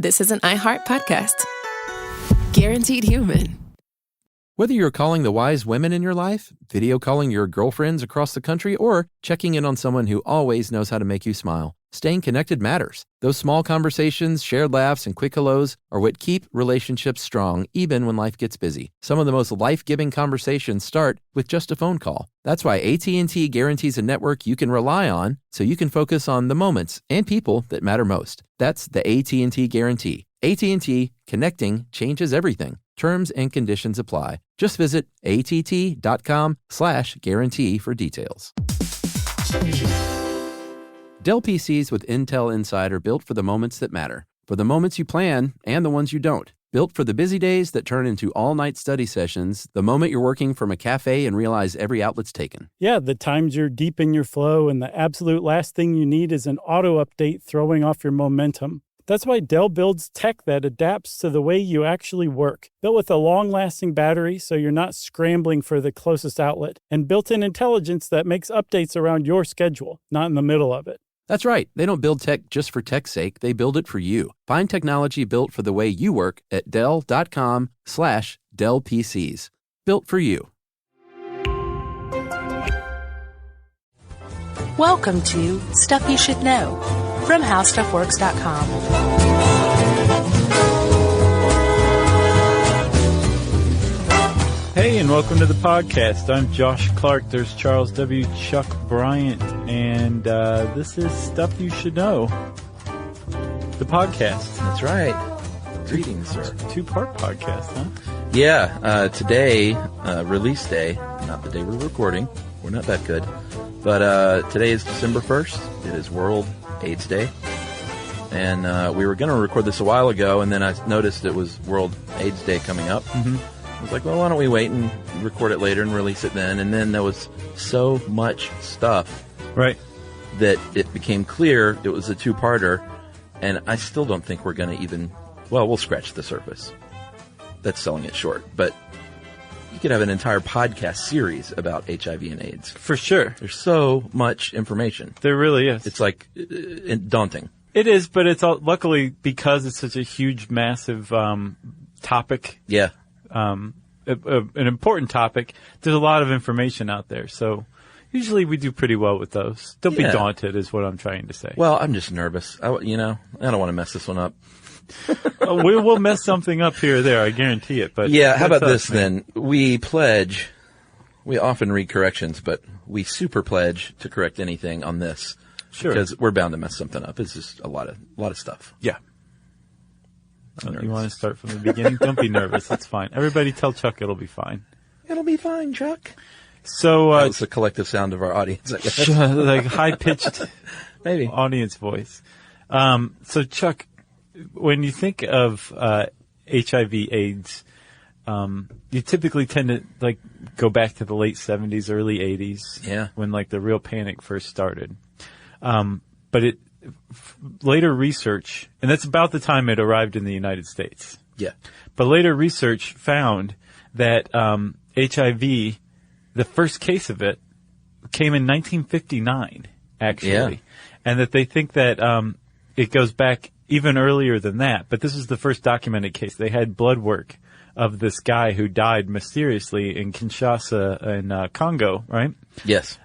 this is an iHeart podcast. Guaranteed human. Whether you're calling the wise women in your life, video calling your girlfriends across the country, or checking in on someone who always knows how to make you smile, staying connected matters. Those small conversations, shared laughs, and quick hellos are what keep relationships strong even when life gets busy. Some of the most life-giving conversations start with just a phone call. That's why AT&T guarantees a network you can rely on so you can focus on the moments and people that matter most. That's the AT&T guarantee. AT&T, connecting changes everything. Terms and conditions apply. Just visit att.com/guarantee for details. Dell PCs with Intel Inside are built for the moments that matter, for the moments you plan and the ones you don't. Built for the busy days that turn into all-night study sessions, the moment you're working from a cafe and realize every outlet's taken. Yeah, the times you're deep in your flow and the absolute last thing you need is an auto update throwing off your momentum. That's why Dell builds tech that adapts to the way you actually work. Built with a long-lasting battery so you're not scrambling for the closest outlet, and built-in intelligence that makes updates around your schedule, not in the middle of it. That's right. They don't build tech just for tech's sake. They build it for you. Find technology built for the way you work at Dell.com/Dell PCs. Built for you. Welcome to Stuff You Should Know from HowStuffWorks.com. Hey, and welcome to the podcast. I'm Josh Clark. There's Charles W. Chuck Bryant, and this is Stuff You Should Know, the podcast. That's right. Greetings, sir. Two-part podcast, huh? Yeah, today, release day, not the day we're recording. We're not that good. But today is December 1st. It is World AIDS Day. And we were going to record this a while ago, and then I noticed it was World AIDS Day coming up. Mm-hmm. I was like, well, why don't we wait and record it later and release it then? And then there was so much stuff right, that it became clear it was a two-parter, and I still don't think we're going to even... Well, we'll scratch the surface. That's selling it short. But you could have an entire podcast series about HIV and AIDS. For sure. There's so much information. There really is. It's like daunting. It is, but it's all, luckily because it's such a huge, massive topic. Yeah. An important topic. There's a lot of information out there, so usually we do pretty well with those. Don't be daunted, is what I'm trying to say. Well, I'm just nervous. I don't want to mess this one up. We will mess something up here or there, I guarantee it. But yeah, how about this then? We pledge. We often read corrections, but we super pledge to correct anything on this. Sure. Because we're bound to mess something up. It's just a lot of stuff. Yeah. You want to start from the beginning? Don't be nervous. It's fine. Everybody tell Chuck it'll be fine. It'll be fine, Chuck. So that's the collective sound of our audience, I guess. Like high-pitched maybe audience voice. So Chuck, when you think of HIV/AIDS, you typically tend to like go back to the late 70s, early 80s. Yeah. When like the real panic first started. But later research, and that's about the time it arrived in the United States. Yeah. But later research found that HIV, the first case of it, came in 1959, actually. Yeah. And that they think that it goes back even earlier than that. But this is the first documented case. They had blood work of this guy who died mysteriously in Kinshasa in Congo, right? Yes.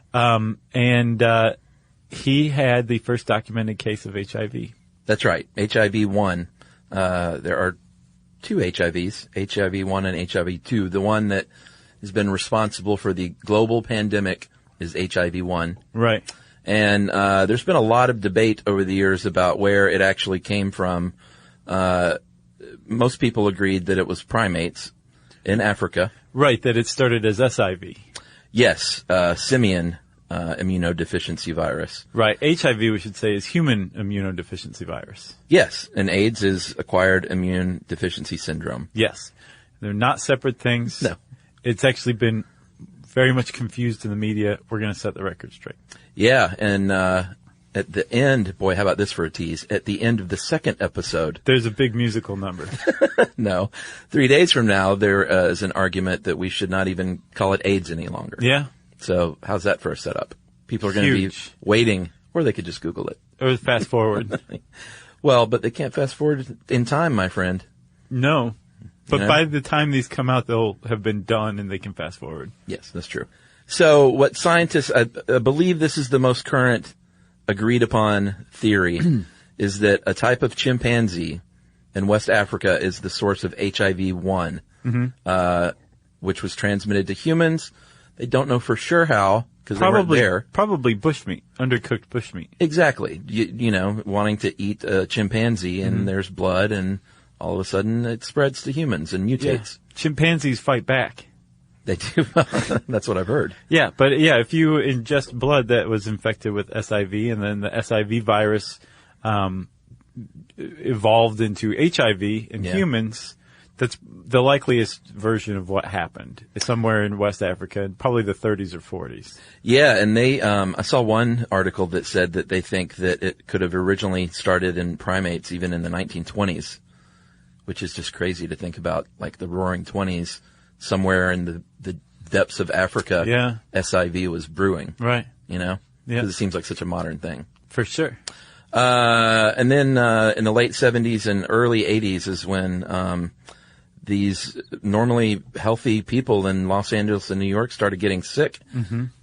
He had the first documented case of HIV. That's right. HIV-1. There are two HIVs, HIV-1 and HIV-2. The one that has been responsible for the global pandemic is HIV-1. Right. And there's been a lot of debate over the years about where it actually came from. Most people agreed that it was primates in Africa. Right, that it started as SIV. Yes, simian immunodeficiency virus. Right. HIV, we should say, is human immunodeficiency virus. Yes, and AIDS is acquired immune deficiency syndrome. Yes. They're not separate things. No. It's actually been very much confused in the media. We're going to set the record straight. Yeah, and at the end, boy, how about this for a tease? At the end of the second episode. There's a big musical number. No. 3 days from now, there is an argument that we should not even call it AIDS any longer. Yeah. So how's that for a setup? People are going to be waiting, or they could just Google it. Or fast forward. Well, but they can't fast forward in time, my friend. No. But You know? by the time these come out, they'll have been done and they can fast forward. Yes, that's true. So what scientists, I believe this is the most current agreed upon theory, is that a type of chimpanzee in West Africa is the source of HIV-1, which was transmitted to humans. They don't know for sure how, because they weren't there. Probably bushmeat, undercooked bushmeat. Exactly. You know, wanting to eat a chimpanzee and there's blood and all of a sudden it spreads to humans and mutates. Yeah. Chimpanzees fight back. They do. That's what I've heard. Yeah, but if you ingest blood that was infected with SIV and then the SIV virus evolved into HIV in humans, that's the likeliest version of what happened. It's somewhere in West Africa, probably the 30s or 40s. Yeah, and they, I saw one article that said that they think that it could have originally started in primates even in the 1920s, which is just crazy to think about, like the roaring 20s, somewhere in the depths of Africa, SIV was brewing. Right. You know? Yeah. Because it seems like such a modern thing. For sure. And then, in the late 70s and early 80s is when, these normally healthy people in Los Angeles and New York started getting sick.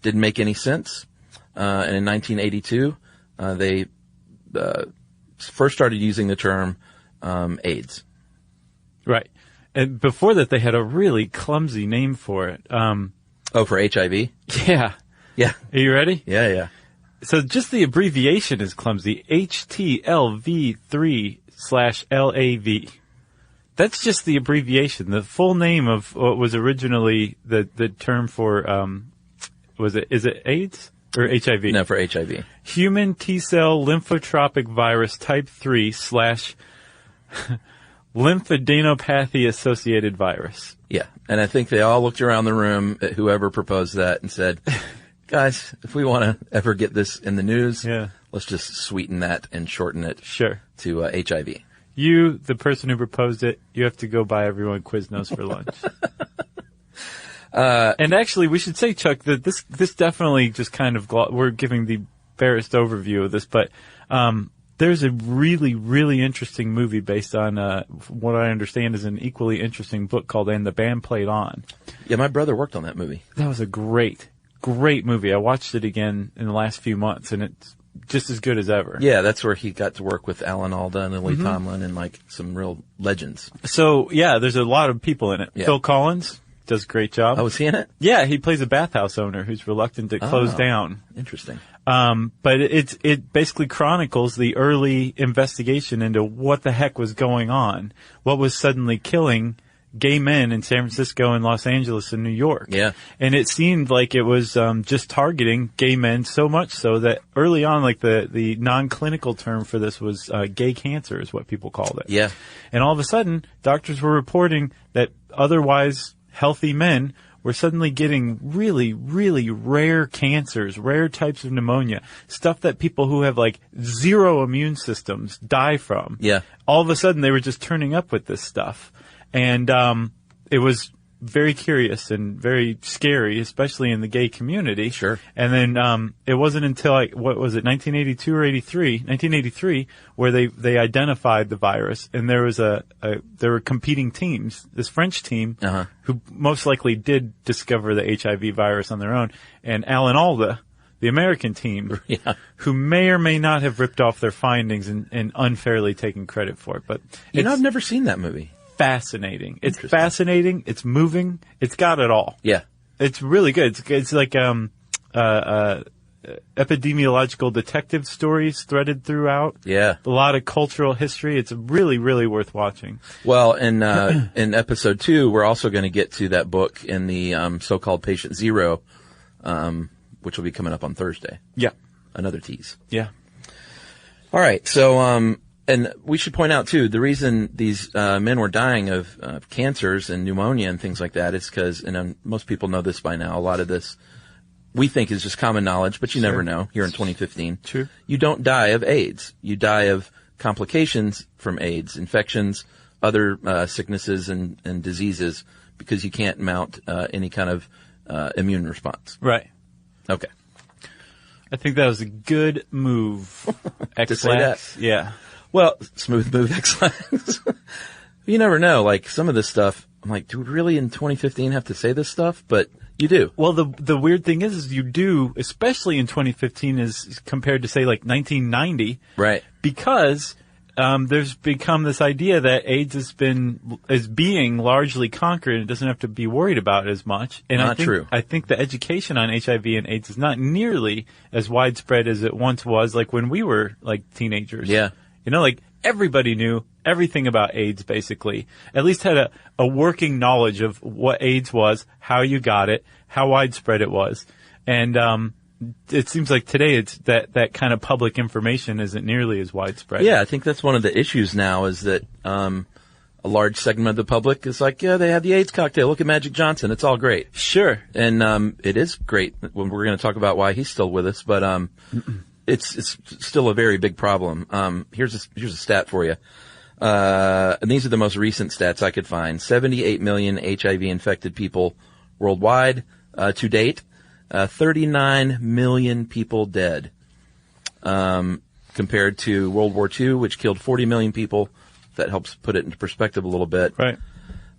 Didn't make any sense. And in 1982, they, first started using the term, AIDS. Right. And before that, they had a really clumsy name for it. For HIV? Yeah. Yeah. Are you ready? Yeah. So just the abbreviation is clumsy. HTLV3/LAV. That's just the abbreviation. The full name of what was originally the term for, is it AIDS or HIV? No, for HIV. Human T-cell lymphotropic virus type 3 / lymphadenopathy associated virus. Yeah. And I think they all looked around the room at whoever proposed that and said, guys, if we want to ever get this in the news, let's just sweeten that and shorten it to HIV. You, the person who proposed it, you have to go buy everyone Quiznos for lunch. And actually, we should say, Chuck, that this definitely just kind of, we're giving the barest overview of this, but there's a really, really interesting movie based on what I understand is an equally interesting book called And the Band Played On. Yeah, my brother worked on that movie. That was a great movie. I watched it again in the last few months, and it's just as good as ever. Yeah, that's where he got to work with Alan Alda and Lily Tomlin and like some real legends. So, yeah, there's a lot of people in it. Yeah. Phil Collins does a great job. Oh, was he in it? Yeah, he plays a bathhouse owner who's reluctant to close down. Interesting. But it basically chronicles the early investigation into what the heck was going on. What was suddenly killing gay men in San Francisco and Los Angeles and New York. Yeah. And it seemed like it was just targeting gay men so much so that early on, like the non-clinical term for this was gay cancer is what people called it. Yeah. And all of a sudden, doctors were reporting that otherwise healthy men were suddenly getting really, really rare cancers, rare types of pneumonia, stuff that people who have like zero immune systems die from. Yeah. All of a sudden, they were just turning up with this stuff. And it was very curious and very scary, especially in the gay community. Sure. And then it wasn't until, 1982 or 1983, where they identified the virus. And there was there were competing teams. This French team, who most likely did discover the HIV virus on their own, and Alan Alda, the American team, who may or may not have ripped off their findings and unfairly taken credit for it. But I've never seen that movie. Fascinating. It's fascinating. It's moving. It's got it all. Yeah. It's really good. It's like epidemiological detective stories threaded throughout. Yeah. A lot of cultural history. It's really, really worth watching. Well, in episode 2, we're also going to get to that book in the so-called Patient Zero, which will be coming up on Thursday. Yeah. Another tease. Yeah. All right. So, and we should point out, too, the reason these men were dying of cancers and pneumonia and things like that is because, and most people know this by now, a lot of this we think is just common knowledge, but you never know here in 2015. True. You don't die of AIDS. You die of complications from AIDS, infections, other sicknesses and diseases because you can't mount any kind of immune response. Right. Okay. I think that was a good move. To say that? Yeah. Well, smooth move X-Lax. You never know. Like, some of this stuff, I'm like, do we really in 2015 have to say this stuff? But you do. Well, the weird thing is you do, especially in 2015 as compared to, say, like 1990. Right. Because there's become this idea that AIDS is being largely conquered and it doesn't have to be worried about as much. And Not true. I think the education on HIV and AIDS is not nearly as widespread as it once was, like when we were like teenagers. Yeah. You know, like everybody knew everything about AIDS, basically. At least had a working knowledge of what AIDS was, how you got it, how widespread it was. And it seems like today it's that kind of public information isn't nearly as widespread. Yeah, I think that's one of the issues now is that a large segment of the public is like, yeah, they had the AIDS cocktail. Look at Magic Johnson. It's all great. Sure. And it is great when we're going to talk about why he's still with us, but it's still a very big problem. Here's a stat for you. And these are the most recent stats I could find. 78 million HIV infected people worldwide to date. 39 million people dead, compared to World War II, which killed 40 million people. That helps put it into perspective a little bit. Right.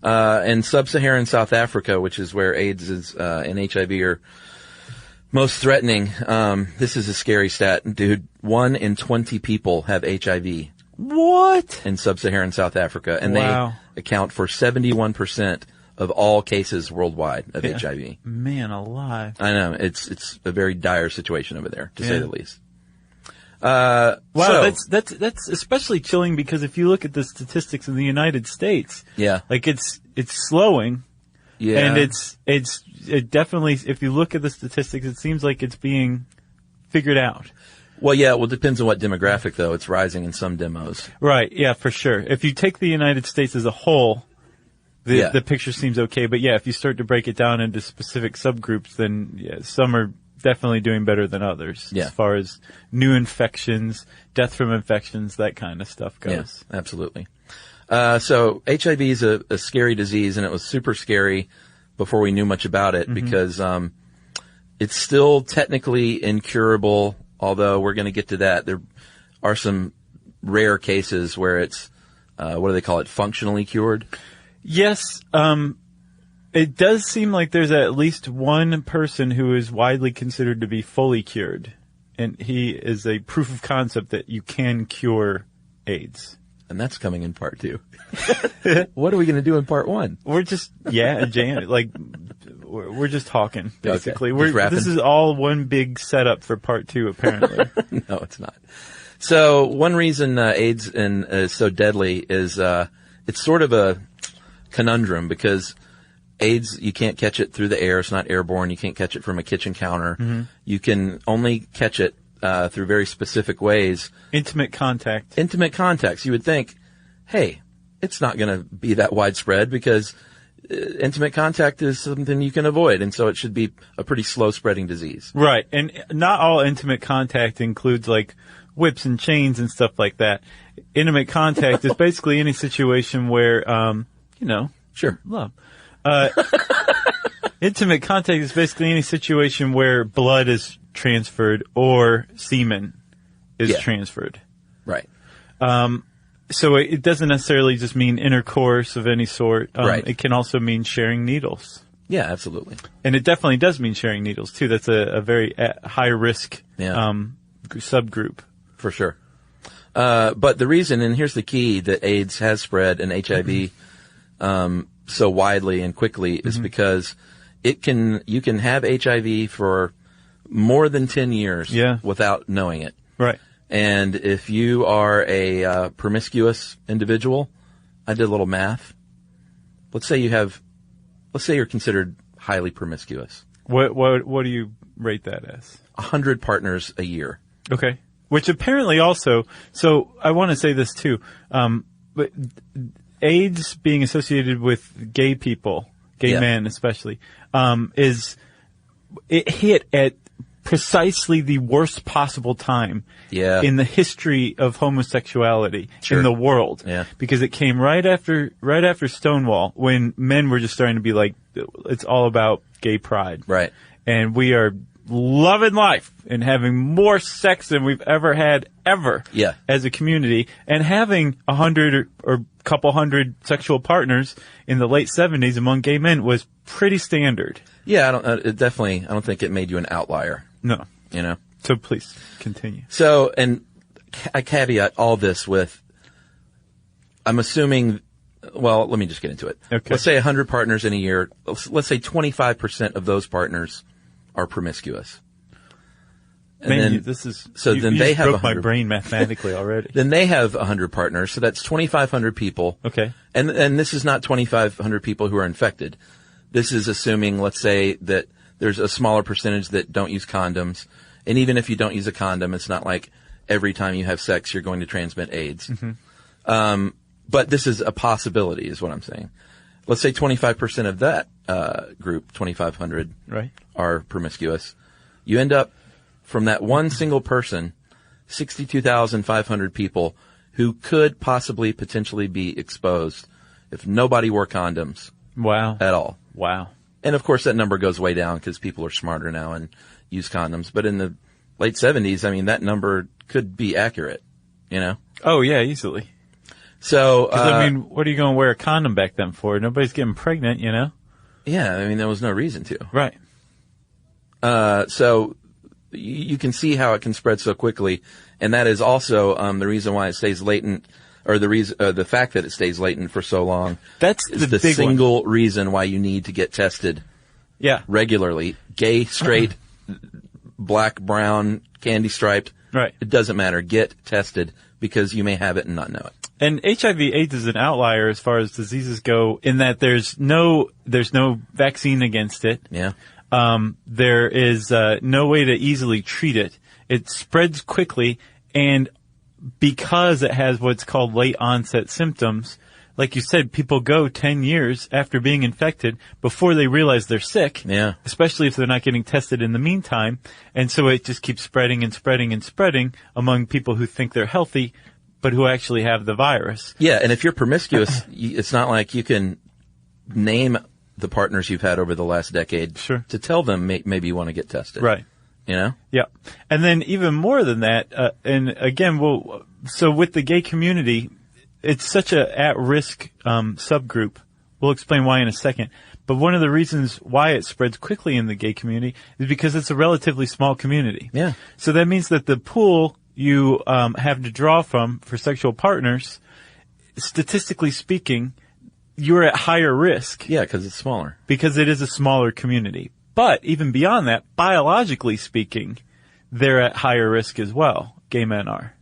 And sub-Saharan South Africa, which is where AIDS is, and HIV are most threatening. This is a scary stat, dude. 1 in 20 people have HIV. What? In sub-Saharan South Africa. And Wow. they account for 71% of all cases worldwide of HIV. Man alive. I know. It's a very dire situation over there, to say the least. Wow, so, that's especially chilling because if you look at the statistics in the United States, yeah. like it's slowing. Yeah. And it definitely, if you look at the statistics, it seems like it's being figured out. Well, yeah, it depends on what demographic, though. It's rising in some demos. Right, yeah, for sure. If you take the United States as a whole, the picture seems okay. But yeah, if you start to break it down into specific subgroups, then yeah, some are definitely doing better than others. Yeah. As far as new infections, death from infections, that kind of stuff goes. Yeah, absolutely. So HIV is a scary disease, and it was super scary before we knew much about it because it's still technically incurable, although we're going to get to that. There are some rare cases where it's, what do they call it, functionally cured? Yes, it does seem like there's at least one person who is widely considered to be fully cured, and he is a proof of concept that you can cure AIDS. And that's coming in part 2. What are we going to do in part 1? We're just, we're just talking, basically. Okay. This is all one big setup for part 2, apparently. No, it's not. So one reason AIDS is so deadly is it's sort of a conundrum because AIDS, you can't catch it through the air. It's not airborne. You can't catch it from a kitchen counter. You can only catch it through very specific ways. Intimate contact. Intimate contacts. You would think, hey, it's not going to be that widespread because intimate contact is something you can avoid, and so it should be a pretty slow-spreading disease. Right, and not all intimate contact includes, like, whips and chains and stuff like that. Intimate contact is basically any situation where, Sure. love. Intimate contact is basically any situation where blood is transferred or semen is transferred. Right. So it doesn't necessarily just mean intercourse of any sort. Right. It can also mean sharing needles. Yeah, absolutely. And it definitely does mean sharing needles, too. That's a very high risk subgroup. For sure. But the reason, and here's the key, that AIDS has spread and HIV so widely and quickly is because you can have HIV for more than 10 years without knowing it. Right. And if you are a promiscuous individual, I did a little math. Let's say you're considered highly promiscuous. What do you rate that as? 100 partners a year. Okay. Which apparently also, so I want to say this too, but AIDS being associated with gay people, men especially, it hit at precisely the worst possible time in the history of homosexuality in the world. Yeah. Because it came right after Stonewall, when men were just starting to be like, it's all about gay pride. Right. And we are loving life and having more sex than we've ever had ever. Yeah. As a community, and having 100 or a couple hundred sexual partners in the late 70s among gay men was pretty standard. Yeah, I don't think it made you an outlier. No. You know? So please continue. So, and I caveat all this with, I'm assuming, well, let me just get into it. Okay. Let's say 100 partners in a year. Let's say 25% of those partners are promiscuous. And Man, then, this is, so you, then you they just have broke my 100 brain mathematically already. Then they have 100 partners, so that's 2,500 people. Okay. And this is not 2,500 people who are infected. This is assuming, let's say, that there's a smaller percentage that don't use condoms. And even if you don't use a condom, it's not like every time you have sex you're going to transmit AIDS. Mm-hmm. But this is a possibility, is what I'm saying. Let's say 25% of that group, 2,500, right, are promiscuous. You end up, from that one single person, 62,500 people who could possibly, potentially be exposed if nobody wore condoms. Wow. At all. Wow. And of course that number goes way down because people are smarter now and use condoms. But in the late 70s, I mean, that number could be accurate, you know? Oh, yeah, easily. So, I mean, what are you going to wear a condom back then for? Nobody's getting pregnant, you know? Yeah, I mean, there was no reason to. Right. So you can see how it can spread so quickly. And that is also, the reason why it stays latent, or the fact that it stays latent for so long. That's is the big single reason why you need to get tested. Yeah. Regularly. Gay, straight, black, brown, candy striped. Right. It doesn't matter. Get tested because you may have it and not know it. And HIV/AIDS is an outlier as far as diseases go in that there's no vaccine against it. Yeah. There is no way to easily treat it. It spreads quickly, and because it has what's called late onset symptoms, like you said, people go 10 years after being infected before they realize they're sick. Yeah. Especially if they're not getting tested in the meantime. And so it just keeps spreading and spreading and spreading among people who think they're healthy, but who actually have the virus. Yeah, and if you're promiscuous, it's not like you can name the partners you've had over the last decade. Sure. To tell them maybe you want to get tested. Right. You know? Yeah. And then even more than that, and again, so with the gay community, it's such a at-risk subgroup. We'll explain why in a second. But one of the reasons why it spreads quickly in the gay community is because it's a relatively small community. Yeah. So that means that the pool you have to draw from for sexual partners, statistically speaking, you're at higher risk. Yeah, because it's smaller. Because it is a smaller community. But even beyond that, biologically speaking, they're at higher risk as well. Gay men are.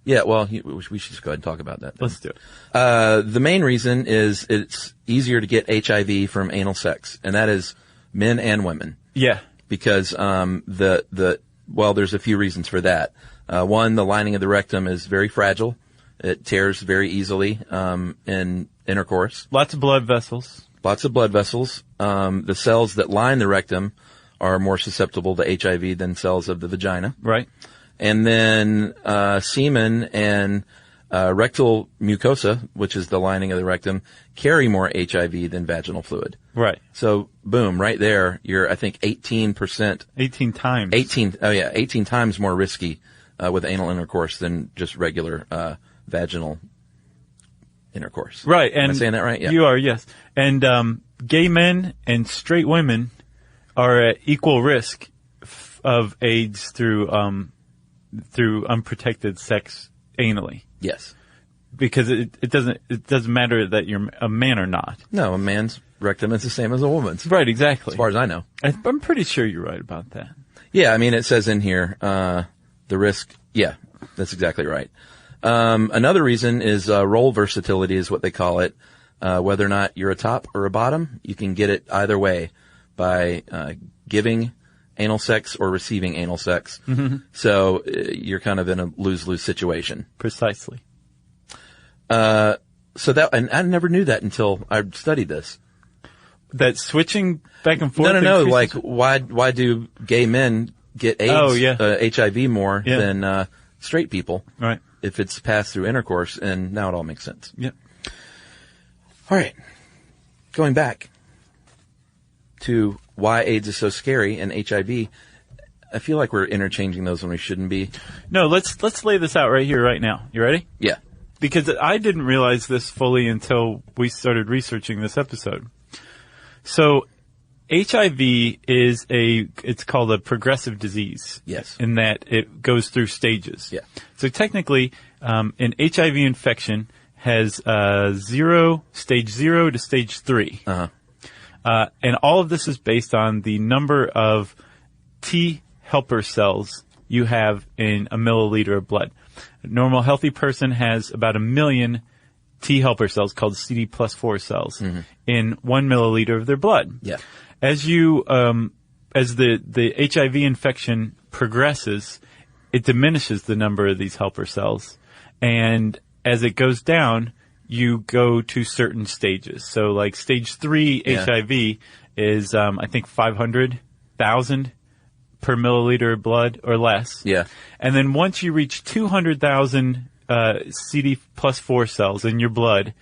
Yeah, well, we should just go ahead and talk about that then. Let's do it. The main reason is it's easier to get HIV from anal sex, and that is men and women. Yeah. Because there's a few reasons for that. One, the lining of the rectum is very fragile. It tears very easily in intercourse. Lots of blood vessels. The cells that line the rectum are more susceptible to HIV than cells of the vagina. Right. And then semen and rectal mucosa, which is the lining of the rectum, carry more HIV than vaginal fluid. Right. So, boom, right there, you're, I think, 18%. 18 times. 18 times more risky with anal intercourse than just regular vaginal intercourse. Right. And am I saying that right? Yeah. You are, yes. And gay men and straight women are at equal risk of AIDS through unprotected sex anally. Yes. Because it doesn't matter that you're a man or not. No, a man's rectum is the same as a woman's. Right, exactly. As far as I know. I'm pretty sure you're right about that. Yeah, I mean, it says in here, the risk, yeah, that's exactly right. Another reason is, role versatility is what they call it. Whether or not you're a top or a bottom, you can get it either way by, giving anal sex or receiving anal sex. Mm-hmm. So you're kind of in a lose-lose situation. Precisely. And I never knew that until I studied this. That switching back and forth? No. Like, why do gay men get AIDS, oh, yeah. HIV more than, straight people? Right. If it's passed through intercourse, and now it all makes sense. Yep. All right. Going back to why AIDS is so scary and HIV, I feel like we're interchanging those when we shouldn't be. No, let's lay this out right here, right now. You ready? Yeah. Because I didn't realize this fully until we started researching this episode. So HIV it's called a progressive disease. Yes. In that it goes through stages. Yeah. So technically, an HIV infection has stage 0 to stage 3. And all of this is based on the number of T helper cells you have in a milliliter of blood. A normal healthy person has about 1 million T helper cells called CD plus 4 cells in 1 milliliter of their blood. Yeah. As the HIV infection progresses, it diminishes the number of these helper cells. And as it goes down, you go to certain stages. So like stage 3 HIV is, I think 500,000 per milliliter of blood or less. Yeah. And then once you reach 200,000 CD plus 4 cells in your blood,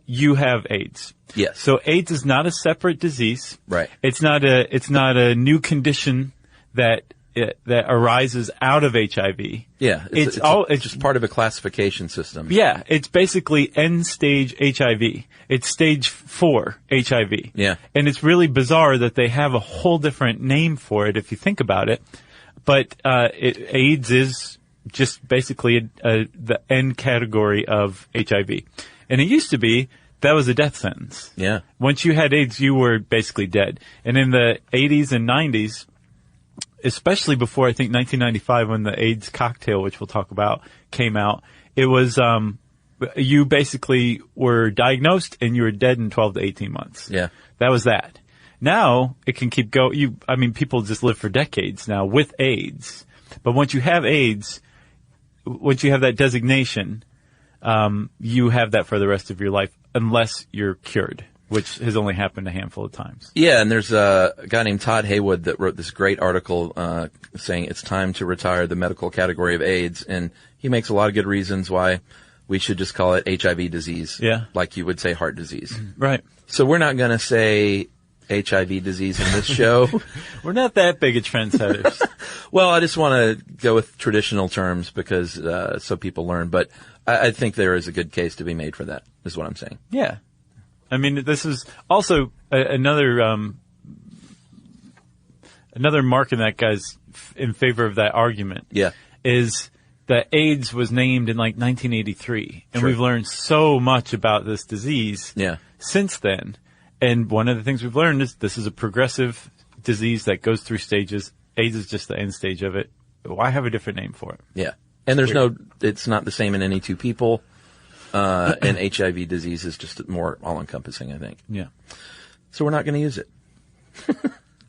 you have AIDS. Yes. So AIDS is not a separate disease. Right. It's not a new condition that arises out of HIV. Yeah. It's just part of a classification system. Yeah. It's basically end stage HIV. It's stage 4 HIV. Yeah. And it's really bizarre that they have a whole different name for it if you think about it. But AIDS is just basically the end category of HIV. And it used to be that was a death sentence. Yeah. Once you had AIDS, you were basically dead. And in the 80s and 90s, especially before I think 1995 when the AIDS cocktail, which we'll talk about, came out, it was you basically were diagnosed and you were dead in 12 to 18 months. Yeah. That was that. Now it can keep going. People just live for decades now with AIDS. But once you have AIDS, once you have that designation, you have that for the rest of your life unless you're cured, which has only happened a handful of times. Yeah, and there's a guy named Todd Haywood that wrote this great article saying it's time to retire the medical category of AIDS, and he makes a lot of good reasons why we should just call it HIV disease, like you would say heart disease. Right. So we're not going to say HIV disease in this show. We're not that big of trendsetters. Well, I just want to go with traditional terms because so people learn, but I think there is a good case to be made for that, is what I'm saying. Yeah. I mean, this is also another mark in that guy's in favor of that argument. Yeah. Is that AIDS was named in like 1983, and Sure. we've learned so much about this disease since then. And one of the things we've learned is this is a progressive disease that goes through stages. AIDS is just the end stage of it. Why have a different name for it? Yeah. And it's not the same in any two people. And HIV disease is just more all-encompassing, I think. Yeah. So we're not going to use it.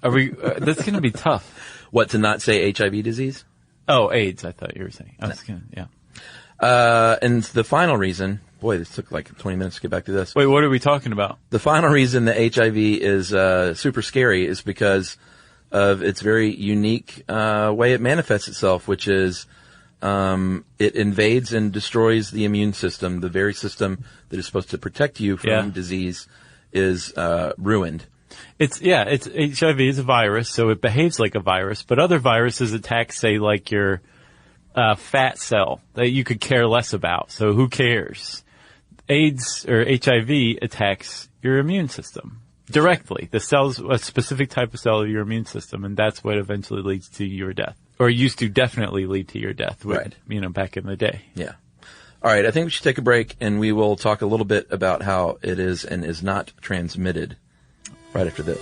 Are we? That's going to be tough. What, to not say HIV disease? Oh, AIDS, I thought you were saying. And the final reason, boy, this took like 20 minutes to get back to this. Wait, what are we talking about? The final reason that HIV is super scary is because of its very unique way it manifests itself, which is it invades and destroys the immune system. The very system that is supposed to protect you from disease is ruined. It's HIV is a virus, so it behaves like a virus, but other viruses attack, say, like your fat cell that you could care less about, so who cares? AIDS or HIV attacks your immune system directly. The cell's a specific type of cell of your immune system, and that's what eventually leads to your death. Or used to definitely lead to your death, right? Back in the day. Yeah. All right, I think we should take a break, and we will talk a little bit about how it is and is not transmitted right after this.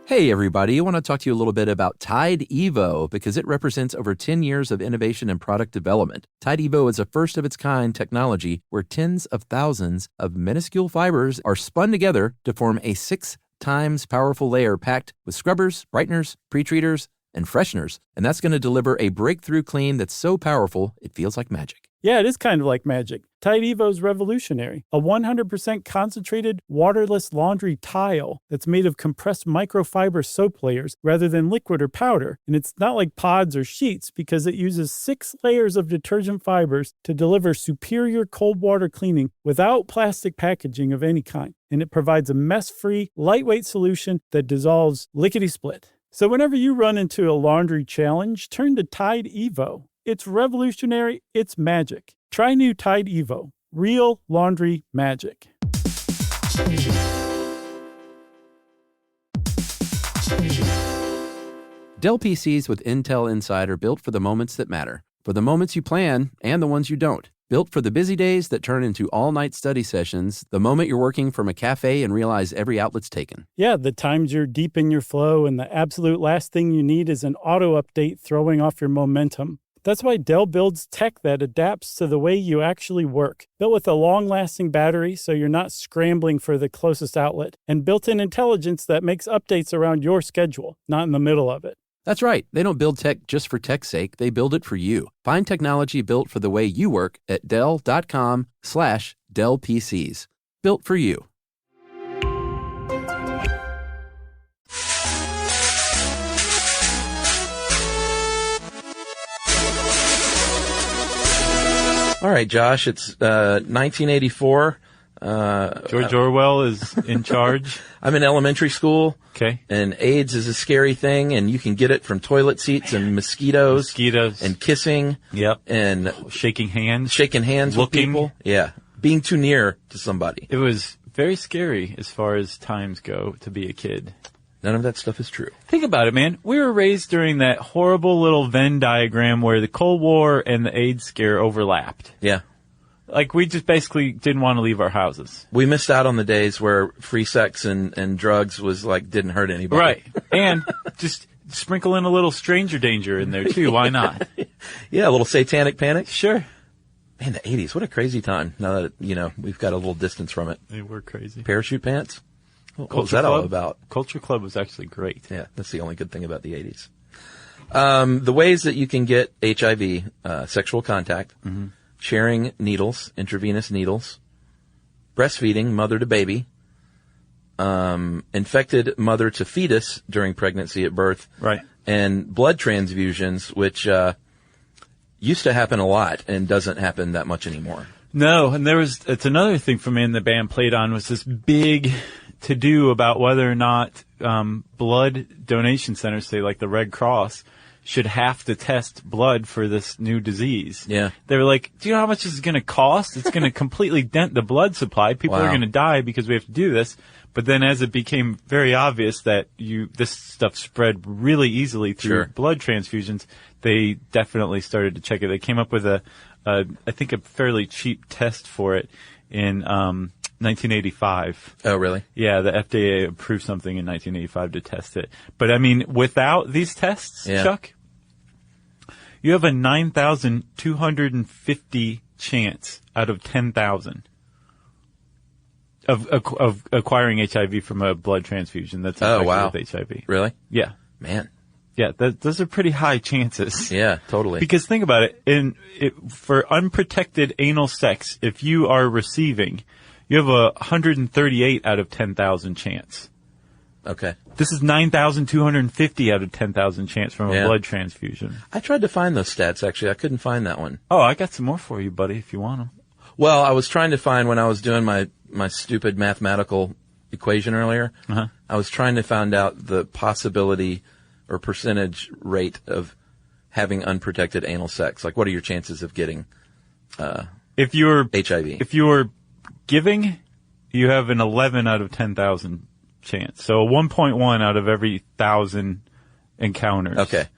Hey everybody, I want to talk to you a little bit about Tide Evo because it represents over 10 years of innovation and product development. Tide Evo is a first-of-its-kind technology where tens of thousands of minuscule fibers are spun together to form a 6 times powerful layer packed with scrubbers, brighteners, pre-treaters, and fresheners. And that's going to deliver a breakthrough clean that's so powerful it feels like magic. Yeah, it is kind of like magic. Tide Evo is revolutionary. A 100% concentrated, waterless laundry tile that's made of compressed microfiber soap layers rather than liquid or powder. And it's not like pods or sheets because it uses 6 layers of detergent fibers to deliver superior cold water cleaning without plastic packaging of any kind. And it provides a mess-free, lightweight solution that dissolves lickety-split. So whenever you run into a laundry challenge, turn to Tide Evo. It's revolutionary. It's magic. Try new Tide Evo. Real laundry magic. Dell PCs with Intel Inside are built for the moments that matter, for the moments you plan and the ones you don't. Built for the busy days that turn into all-night study sessions, the moment you're working from a cafe and realize every outlet's taken. Yeah, the times you're deep in your flow and the absolute last thing you need is an auto update throwing off your momentum. That's why Dell builds tech that adapts to the way you actually work. Built with a long-lasting battery so you're not scrambling for the closest outlet, and built-in intelligence that makes updates around your schedule, not in the middle of it. That's right. They don't build tech just for tech's sake. They build it for you. Find technology built for the way you work at Dell.com/Dell PCs. Built for you. All right, Josh, it's 1984. George Orwell is in charge. I'm in elementary school. Okay. And AIDS is a scary thing, and you can get it from toilet seats and mosquitoes. And kissing. Yep. And shaking hands. Looking. With people. Yeah. Being too near to somebody. It was very scary as far as times go to be a kid. None of that stuff is true. Think about it, man. We were raised during that horrible little Venn diagram where the Cold War and the AIDS scare overlapped. Yeah. Like, we just basically didn't want to leave our houses. We missed out on the days where free sex and drugs was like, didn't hurt anybody. Right. And just sprinkle in a little stranger danger in there, too. Why not? Yeah, a little satanic panic. Sure. Man, the 80s, what a crazy time. Now that, we've got a little distance from it. They were crazy. Parachute pants? What was that all about? Culture Club was actually great. Yeah, that's the only good thing about the 80s. The ways that you can get HIV, sexual contact, sharing needles, intravenous needles, breastfeeding, mother to baby, infected mother to fetus during pregnancy at birth, right, and blood transfusions, which used to happen a lot and doesn't happen that much anymore. No, and it's another thing for me in the band played on was this big to-do about whether or not blood donation centers, say like the Red Cross, should have to test blood for this new disease. Yeah. They were like, do you know how much this is going to cost? It's going to completely dent the blood supply. People are going to die because we have to do this. But then as it became very obvious that this stuff spread really easily through blood transfusions, they definitely started to check it. They came up with I think a fairly cheap test for it in 1985. Oh, really? Yeah, the FDA approved something in 1985 to test it. But I mean, without these tests, Chuck, you have a 9,250 chance out of 10,000 of acquiring HIV from a blood transfusion that's infected with HIV. Really? Yeah. Man. Yeah, those are pretty high chances. Yeah, totally. Because think about it, for unprotected anal sex, if you are receiving, you have a 138 out of 10,000 chance. Okay. This is 9,250 out of 10,000 chance from a blood transfusion. I tried to find those stats, actually. I couldn't find that one. Oh, I got some more for you, buddy, if you want them. Well, I was trying to find, when I was doing my stupid mathematical equation earlier, I was trying to find out the possibility or percentage rate of having unprotected anal sex. Like, what are your chances of getting if you're HIV? If you're giving, you have an 11 out of 10,000 chance. So a 1.1 out of every 1,000 encounters. Okay.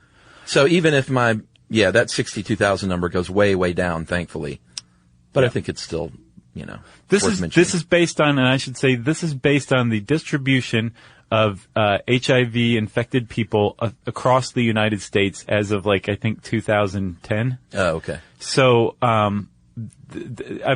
So even if that 62,000 number goes way, way down, thankfully. But I think it's still, this is based on, and I should say, this is based on the distribution of HIV infected people across the United States as of I think 2010. Oh, okay. So, I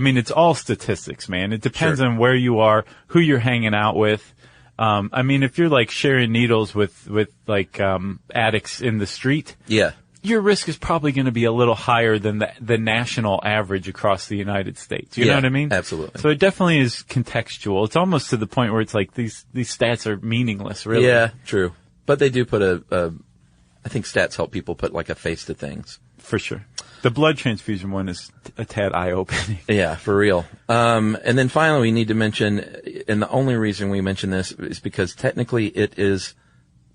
mean, it's all statistics, man. It depends on where you are, who you're hanging out with. I mean, if you're sharing needles with addicts in the street. Yeah. your risk is probably going to be a little higher than the national average across the United States. You know what I mean? Absolutely. So it definitely is contextual. It's almost to the point where it's like these stats are meaningless, really. Yeah, true. But they do put I think stats help people put like a face to things. For sure. The blood transfusion one is a tad eye-opening. Yeah, for real. And then finally we need to mention, and the only reason we mention this is because technically it is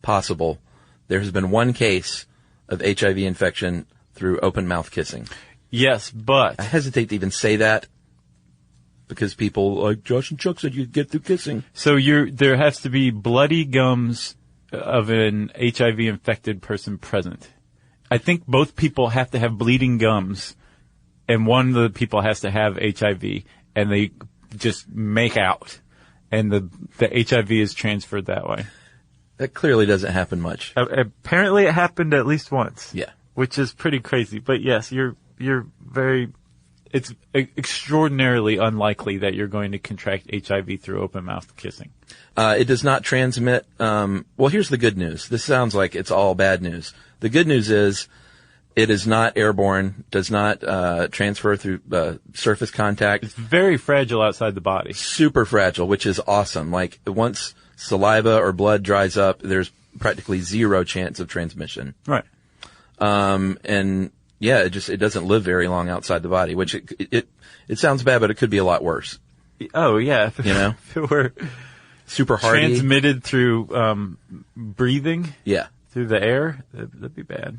possible. There has been one case of HIV infection through open mouth kissing. Yes, but I hesitate to even say that because people like Josh and Chuck said you get through kissing. so there has to be bloody gums of an HIV infected person present. I think both people have to have bleeding gums, and one of the people has to have HIV, and they just make out, and the HIV is transferred that way. That clearly doesn't happen much. Apparently, it happened at least once. Yeah. Which is pretty crazy. But yes, you're very. It's extraordinarily unlikely that you're going to contract HIV through open mouth kissing. It does not transmit. Well, here's the good news. This sounds like it's all bad news. The good news is it is not airborne, does not transfer through surface contact. It's very fragile outside the body. Super fragile, which is awesome. Like once saliva or blood dries up, there's practically zero chance of transmission. Right. And yeah, it doesn't live very long outside the body, which it sounds bad, but it could be a lot worse. Oh yeah. You know? If it were Super hardy. transmitted through breathing. Yeah. Through the air, that'd be bad.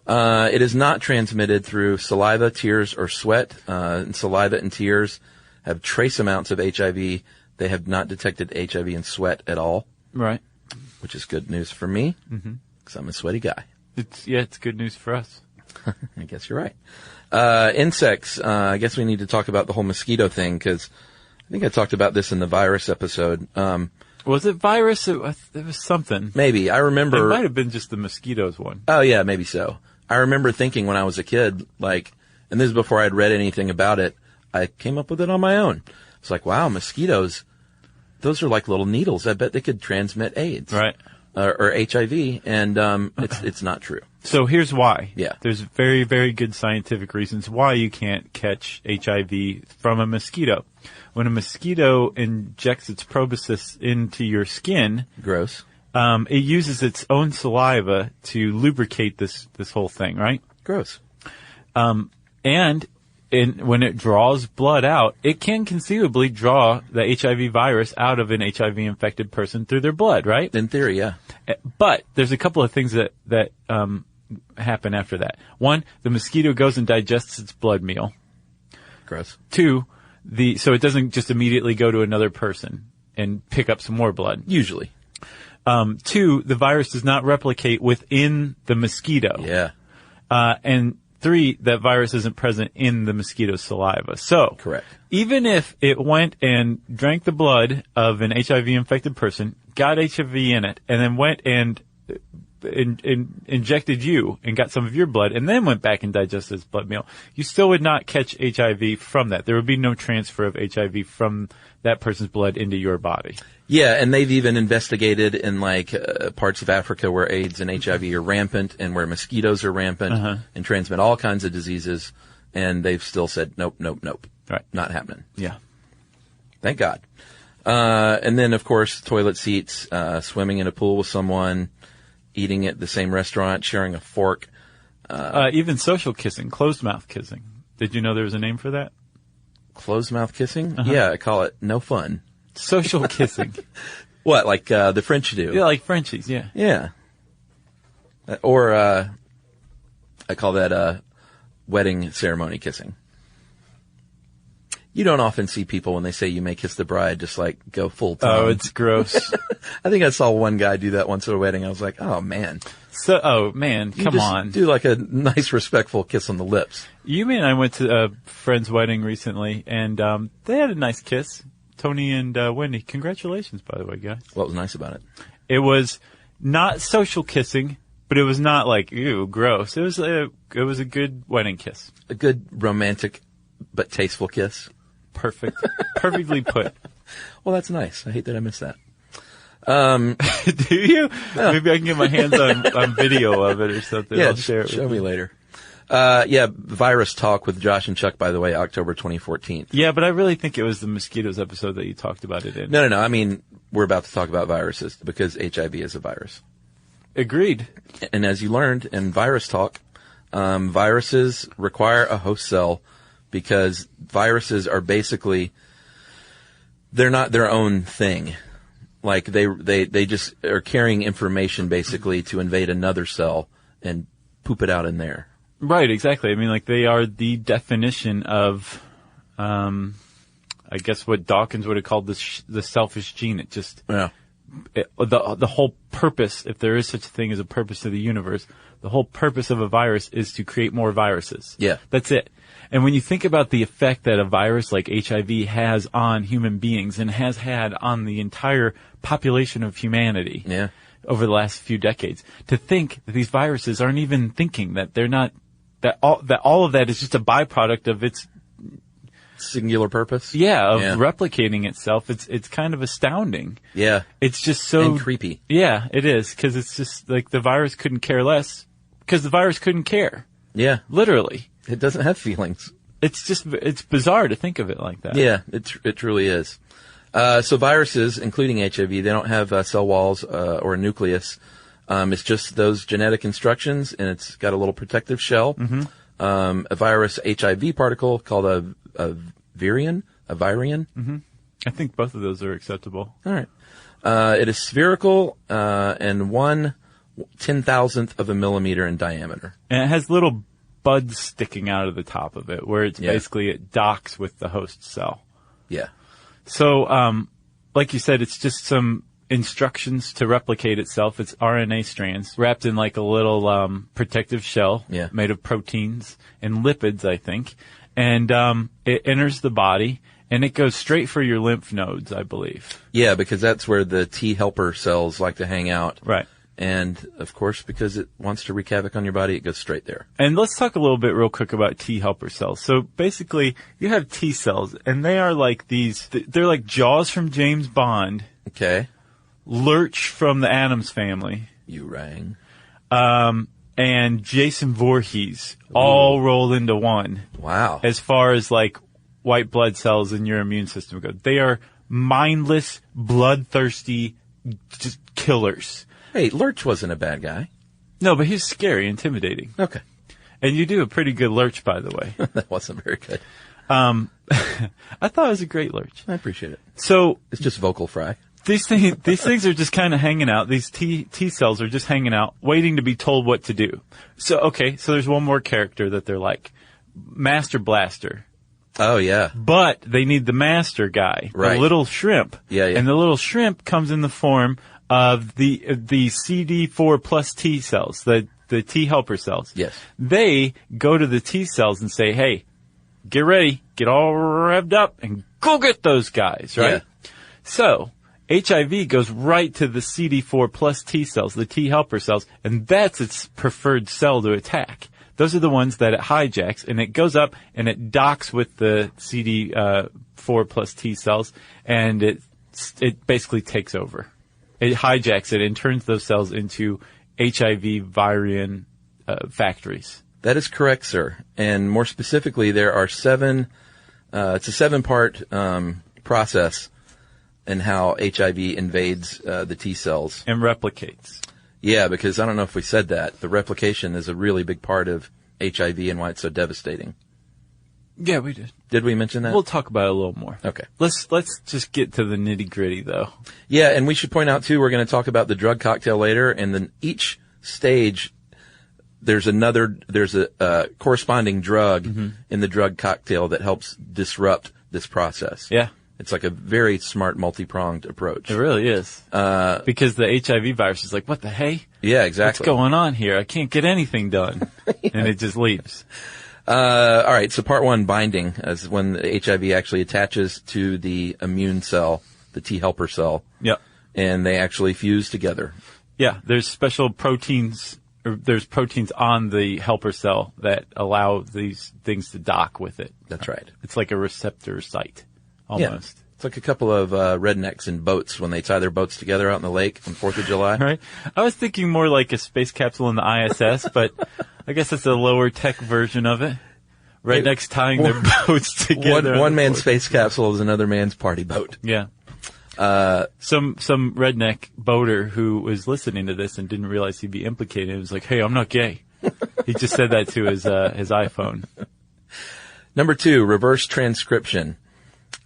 It is not transmitted through saliva, tears, or sweat. And saliva and tears have trace amounts of HIV. They have not detected HIV in sweat at all. Right. Which is good news for me, because I'm a sweaty guy. It's good news for us. I guess you're right. Insects. I guess we need to talk about the whole mosquito thing, because I think I talked about this in the virus episode. Was it virus? It was something. Maybe. I remember. It might have been just the mosquitoes one. Oh, yeah, maybe so. I remember thinking when I was a kid, like, and this is before I'd read anything about it, I came up with it on my own. It's like, wow, mosquitoes, those are like little needles. I bet they could transmit AIDS. Right. Or HIV, and it's not true. So here's why. Yeah. There's very, very good scientific reasons why you can't catch HIV from a mosquito. When a mosquito injects its proboscis into your skin, Gross. It uses its own saliva to lubricate this whole thing, right? Gross. And when it draws blood out, it can conceivably draw the HIV virus out of an HIV-infected person through their blood, right? In theory, yeah. But there's a couple of things that happen after that. One, the mosquito goes and digests its blood meal. Gross. Two, so it doesn't just immediately go to another person and pick up some more blood. Usually. Two, the virus does not replicate within the mosquito. Yeah. And three, that virus isn't present in the mosquito's saliva. So, correct. Even if it went and drank the blood of an HIV-infected person, got HIV in it, and then went and injected you and got some of your blood, and then went back and digested its blood meal, you still would not catch HIV from that. There would be no transfer of HIV from that person's blood into your body. Yeah, and they've even investigated in like parts of Africa where AIDS and HIV are rampant and where mosquitoes are rampant and transmit all kinds of diseases, and they've still said nope. Right. Not happening. Yeah. Thank God. And then of course toilet seats, swimming in a pool with someone, eating at the same restaurant, sharing a fork. Even social kissing, closed mouth kissing. Did you know there was a name for that? Closed mouth kissing? Yeah, I call it no fun. Social kissing. What, like the French do? Yeah, like Frenchies, yeah. Yeah. Or I call that wedding ceremony kissing. You don't often see people when they say you may kiss the bride just like go full tongue. Oh, it's gross. I think I saw one guy do that once at a wedding. I was like, oh man. Come on. Do like a nice respectful kiss on the lips. You and I went to a friend's wedding recently, and they had a nice kiss. Tony and Wendy. Congratulations, by the way, guys. What was nice about it? It was not social kissing, but it was not like, ew, gross. It was a good wedding kiss. A good romantic but tasteful kiss. Perfect. Perfectly put. Well, that's nice. I hate that I missed that. Do you? Maybe I can get my hands on video of it or something. Yeah, I'll share it show with me you. later. Virus Talk with Josh and Chuck, by the way, October 2014. Yeah, but I really think it was the mosquitoes episode that you talked about it in. No. I mean, we're about to talk about viruses because HIV is a virus. Agreed. And as you learned in Virus Talk, viruses require a host cell because viruses are basically, they're not their own thing. Like they just are carrying information basically to invade another cell and poop it out in there. Right, exactly. I mean, like, they are the definition of, I guess what Dawkins would have called the selfish gene. It just, the whole purpose, if there is such a thing as a purpose to the universe, the whole purpose of a virus is to create more viruses. Yeah. That's it. And when you think about the effect that a virus like HIV has on human beings and has had on the entire population of humanity over the last few decades, to think that these viruses aren't even thinking, that they're not, that all of that is just a byproduct of its singular purpose. Replicating itself. It's kind of astounding. Yeah. It's just so and creepy. Yeah, it is, because it's just like the virus couldn't care less, because the virus couldn't care. Yeah. Literally. It doesn't have feelings. It's bizarre to think of it like that. Yeah, it truly is. So viruses, including HIV, they don't have cell walls or a nucleus. It's just those genetic instructions, and it's got a little protective shell. Mm-hmm. A virus HIV particle called a virion. Mm-hmm. I think both of those are acceptable. All right. It is spherical and 1/10,000th of a millimeter in diameter. And it has little buds sticking out of the top of it, where it's basically it docks with the host cell. Yeah. So, like you said, it's just some instructions to replicate itself. It's RNA strands wrapped in like a little protective shell made of proteins and lipids, I think. And it enters the body, and it goes straight for your lymph nodes, I believe. Yeah, because that's where the T helper cells like to hang out. Right. And, of course, because it wants to wreak havoc on your body, it goes straight there. And let's talk a little bit real quick about T helper cells. So basically, you have T cells, and they are like they're like Jaws from James Bond. Okay. Lurch from the Addams Family. You rang. And Jason Voorhees all rolled into one. Wow. As far as like white blood cells in your immune system go. They are mindless, bloodthirsty, just killers. Hey, Lurch wasn't a bad guy. No, but he's scary, intimidating. Okay. And you do a pretty good Lurch, by the way. That wasn't very good. I thought it was a great Lurch. I appreciate it. So it's just vocal fry. These things are just kind of hanging out. These T cells are just hanging out, waiting to be told what to do. So there's one more character that they're like, Master Blaster. Oh yeah. But they need the master guy, the little shrimp. Yeah. And the little shrimp comes in the form of the CD4 plus T cells, the T helper cells. Yes. They go to the T cells and say, hey, get ready, get all revved up, and go get those guys, right? Yeah. So HIV goes right to the CD4 plus T cells, the T helper cells, and that's its preferred cell to attack. Those are the ones that it hijacks, and it goes up and it docks with the CD4 plus T cells, and it basically takes over. It hijacks it and turns those cells into HIV virion factories. That is correct, sir. And more specifically, there are it's a 7-part process in how HIV invades the T cells. And replicates. Yeah, because I don't know if we said that. The replication is a really big part of HIV and why it's so devastating. Yeah, we did. Did we mention that? We'll talk about it a little more. Okay. Let's just get to the nitty-gritty, though. Yeah, and we should point out, too, we're going to talk about the drug cocktail later, and then each stage there's a corresponding drug in the drug cocktail that helps disrupt this process. Yeah. It's like a very smart, multi-pronged approach. It really is. Because the HIV virus is like, what the hey? Yeah, exactly. What's going on here? I can't get anything done. Yeah. And it just leaves. All right, so part 1, binding, is when the HIV actually attaches to the immune cell, the T helper cell. Yep. And they actually fuse together. Yeah, there's special proteins, or there's proteins on the helper cell that allow these things to dock with it. That's right. It's like a receptor site, almost. Yeah. It's like a couple of rednecks in boats when they tie their boats together out in the lake on 4th of July. Right. I was thinking more like a space capsule in the ISS, but I guess it's a lower tech version of it. Rednecks tying their boats together. One man's space capsule is another man's party boat. Yeah. Some redneck boater who was listening to this and didn't realize he'd be implicated was like, "Hey, I'm not gay." He just said that to his iPhone. Number 2, reverse transcription.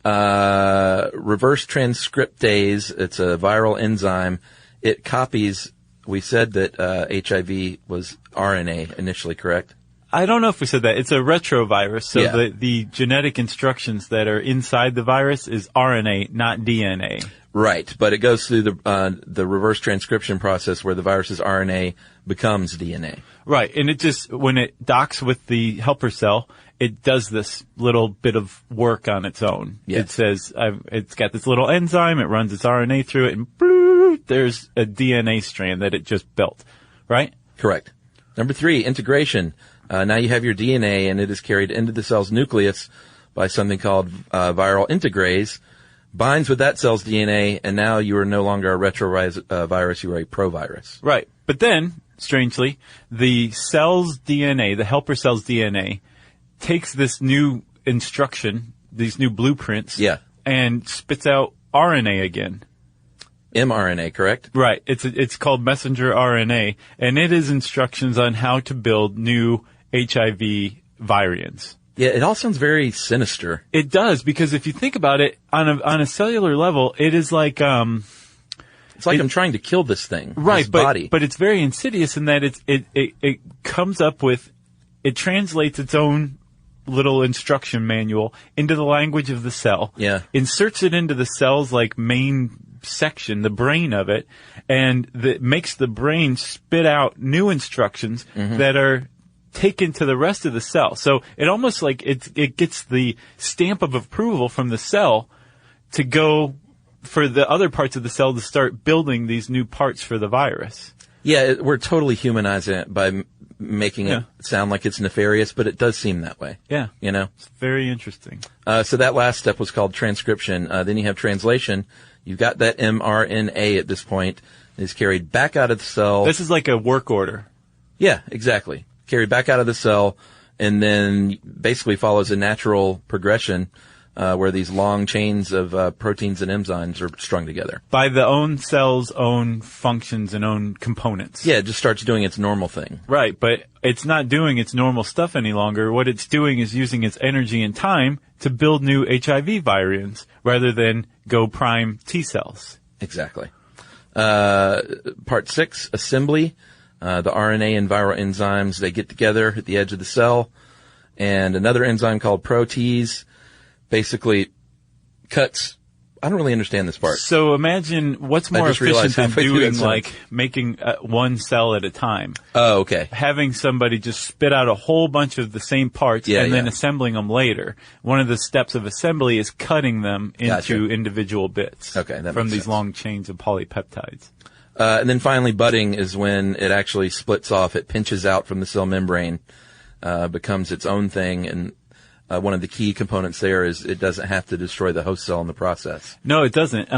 Reverse transcriptase, it's a viral enzyme. It copies, we said that HIV was RNA initially, correct? I don't know if we said that. It's a retrovirus, so Yeah. the genetic instructions that are inside the virus is RNA, not DNA. Right, but it goes through the reverse transcription process where the virus's RNA becomes DNA. Right, and it just, when it docks with the helper cell, it does this little bit of work on its own. Yeah. It says, it's got this little enzyme, it runs its RNA through it, and bloop, there's a DNA strand that it just built. Right? Correct. Number 3, integration. Now you have your DNA and it is carried into the cell's nucleus by something called viral integrase, binds with that cell's DNA, and now you are no longer a retrovirus, you are a provirus. Right. But then, strangely, the cell's DNA, the helper cell's DNA, takes this new instruction, these new blueprints, Yeah. and spits out RNA again. mRNA, correct? Right. It's called messenger RNA, and it is instructions on how to build new HIV variants. Yeah, it all sounds very sinister. It does, because if you think about it, on a cellular level, it is like, It's like I'm trying to kill this thing, right, this body. but it's very insidious in that it comes up with, it translates its own little instruction manual into the language of the cell. Yeah. Inserts it into the cell's like main section, the brain of it, and makes the brain spit out new instructions that are taken to the rest of the cell. So it almost like it gets the stamp of approval from the cell to go for the other parts of the cell to start building these new parts for the virus. Yeah, we're totally humanizing it by making it sound like it's nefarious, but it does seem that way. Yeah. You know? It's very interesting. So that last step was called transcription. Then you have translation. You've got that mRNA at this point. It's carried back out of the cell. This is like a work order. Yeah, exactly. Carried back out of the cell, and then basically follows a natural progression where these long chains of proteins and enzymes are strung together. By the own cell's own functions and own components. Yeah, it just starts doing its normal thing. Right, but it's not doing its normal stuff any longer. What it's doing is using its energy and time to build new HIV variants rather than go prime T cells. Exactly. Part 6, assembly. The RNA and viral enzymes, they get together at the edge of the cell, and another enzyme called protease basically cuts. I don't really understand this part. So imagine what's more just realized efficient than halfway through doing that like making one cell at a time. Oh, okay. Having somebody just spit out a whole bunch of the same parts and then yeah. assembling them later. One of the steps of assembly is cutting them into Gotcha. individual bits. Okay, that from makes these sense. long chains of polypeptides. And then finally, budding is when it actually splits off. It pinches out from the cell membrane, becomes its own thing, and one of the key components there is it doesn't have to destroy the host cell in the process. No, it doesn't.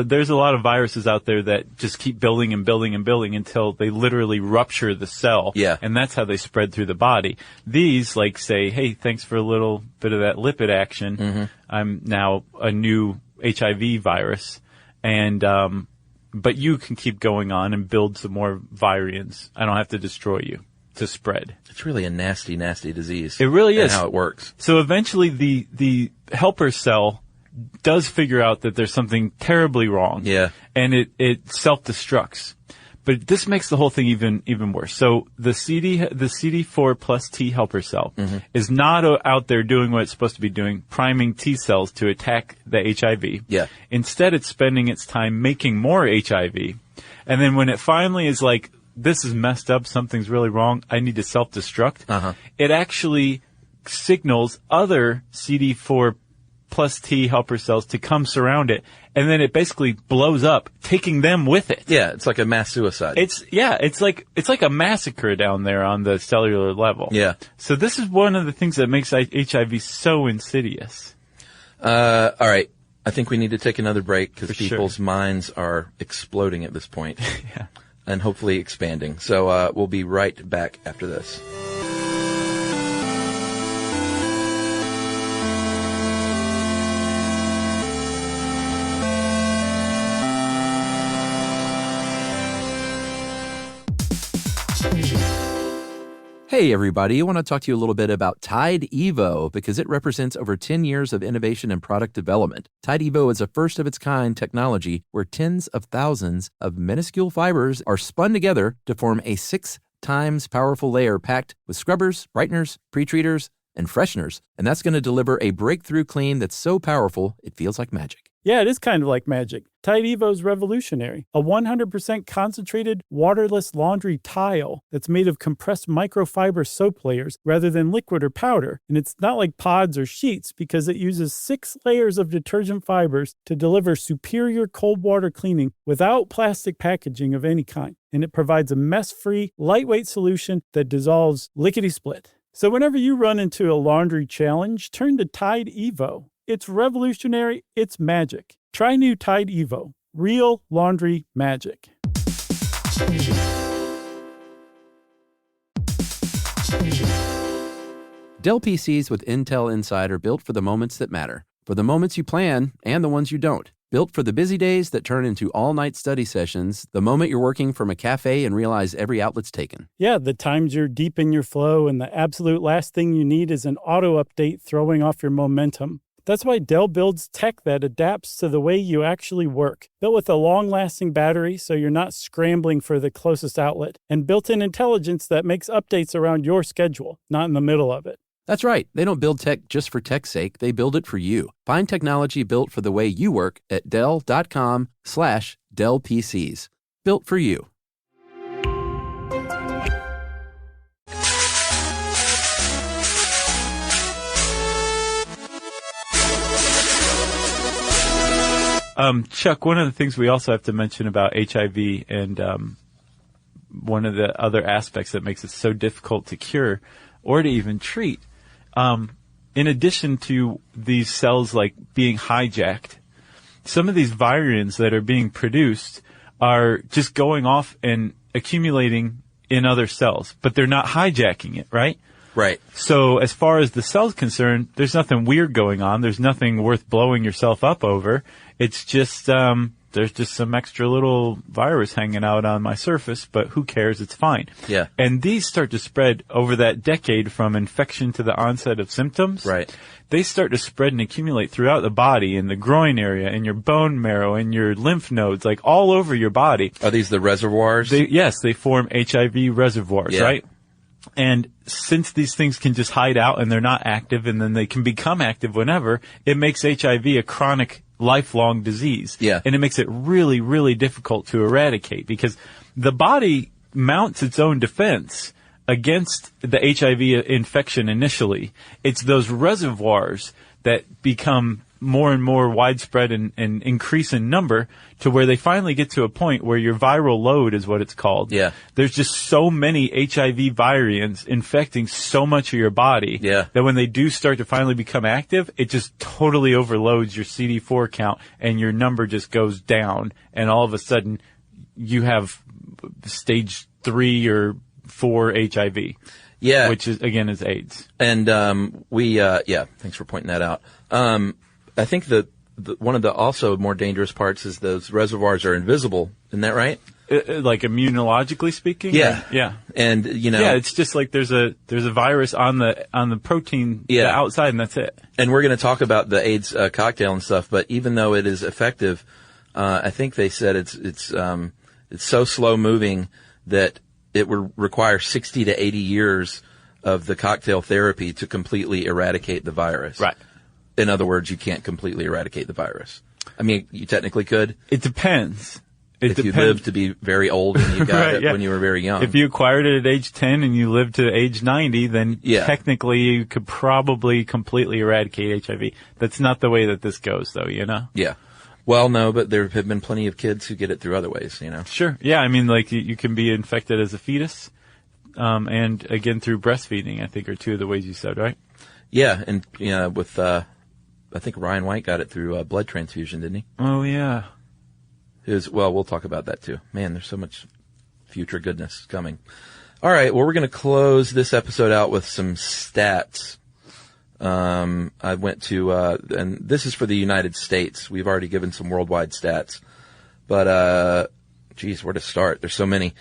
There's a lot of viruses out there that just keep building and building and building until they literally rupture the cell. Yeah. And that's how they spread through the body. These, like, say, hey, thanks for a little bit of that lipid action. I'm now a new HIV virus. And, but you can keep going on and build some more virions. I don't have to destroy you to spread. It's really a nasty, nasty disease. It really and is. how it works. So eventually the helper cell does figure out that there's something terribly wrong. Yeah. And it self-destructs. But this makes the whole thing even worse. So the CD4 plus T helper cell is not out there doing what it's supposed to be doing, priming T cells to attack the HIV. Yeah. Instead, it's spending its time making more HIV. And then when it finally is like, this is messed up, something's really wrong, I need to self-destruct, it actually signals other CD4 plus T helper cells to come surround it, and then it basically blows up, taking them with it. Yeah, it's like a mass suicide. It's like a massacre down there on the cellular level. Yeah. So this is one of the things that makes HIV so insidious. All right. I think we need to take another break because For people's sure. minds are exploding at this point. Yeah. And hopefully expanding. So we'll be right back after this. Hey everybody, I want to talk to you a little bit about Tide Evo because it represents over 10 years of innovation and product development. Tide Evo is a first-of-its-kind technology where tens of thousands of minuscule fibers are spun together to form a 6 times powerful layer packed with scrubbers, brighteners, pre-treaters, and fresheners. And that's going to deliver a breakthrough clean that's so powerful it feels like magic. Yeah, it is kind of like magic. Tide Evo is revolutionary. A 100% concentrated, waterless laundry tile that's made of compressed microfiber soap layers rather than liquid or powder. And it's not like pods or sheets because it uses 6 layers of detergent fibers to deliver superior cold water cleaning without plastic packaging of any kind. And it provides a mess-free, lightweight solution that dissolves lickety-split. So whenever you run into a laundry challenge, turn to Tide Evo. It's revolutionary. It's magic. Try new Tide Evo. Real laundry magic. Dell PCs with Intel Inside are built for the moments that matter, for the moments you plan and the ones you don't. Built for the busy days that turn into all-night study sessions, the moment you're working from a cafe and realize every outlet's taken. Yeah, the times you're deep in your flow and the absolute last thing you need is an auto update throwing off your momentum. That's why Dell builds tech that adapts to the way you actually work. Built with a long-lasting battery so you're not scrambling for the closest outlet, and built-in intelligence that makes updates around your schedule, not in the middle of it. That's right. They don't build tech just for tech's sake. They build it for you. Find technology built for the way you work at Dell.com/Dell PCs. Built for you. Chuck, one of the things we also have to mention about HIV and one of the other aspects that makes it so difficult to cure or to even treat, in addition to these cells like being hijacked, some of these virions that are being produced are just going off and accumulating in other cells, but they're not hijacking it, right? Right. So as far as the cell's concerned, there's nothing weird going on. There's nothing worth blowing yourself up over. It's just, there's just some extra little virus hanging out on my surface, but who cares? It's fine. Yeah. And these start to spread over that decade from infection to the onset of symptoms. Right. They start to spread and accumulate throughout the body, in the groin area, in your bone marrow, in your lymph nodes, like all over your body. Are these the reservoirs? Yes, they form HIV reservoirs, Yeah. right? And since these things can just hide out and they're not active and then they can become active whenever, it makes HIV a chronic, lifelong disease. Yeah. And it makes it really, really difficult to eradicate because the body mounts its own defense against the HIV infection initially. It's those reservoirs that become more and more widespread and increase in number to where they finally get to a point where your viral load is what it's called. Yeah. There's just so many HIV virions infecting so much of your body that when they do start to finally become active, it just totally overloads your CD4 count and your number just goes down. And all of a sudden you have stage 3 or 4 HIV. Yeah. Which is, again, is AIDS. And thanks for pointing that out. I think that one of the also more dangerous parts is those reservoirs are invisible. Isn't that right? Like immunologically speaking? Yeah. Yeah. And, Yeah, it's just like there's a virus on the protein the outside and that's it. And we're going to talk about the AIDS cocktail and stuff, but even though it is effective, I think they said it's so slow moving that it would require 60 to 80 years of the cocktail therapy to completely eradicate the virus. Right. In other words, you can't completely eradicate the virus. I mean, you technically could. It depends. If you lived to be very old and you got it when you were very young. If you acquired it at age 10 and you lived to age 90, then technically you could probably completely eradicate HIV. That's not the way that this goes, though, you know? Yeah. Well, no, but there have been plenty of kids who get it through other ways, you know? Sure. Yeah, I mean, like, you can be infected as a fetus, and again through breastfeeding, I think, are two of the ways you said, right? Yeah, and, with, I think Ryan White got it through blood transfusion, didn't he? Oh, yeah. Well, we'll talk about that too. Man, there's so much future goodness coming. All right, well, we're going to close this episode out with some stats. I went to, and this is for the United States. We've already given some worldwide stats. But, geez, where to start? There's so many.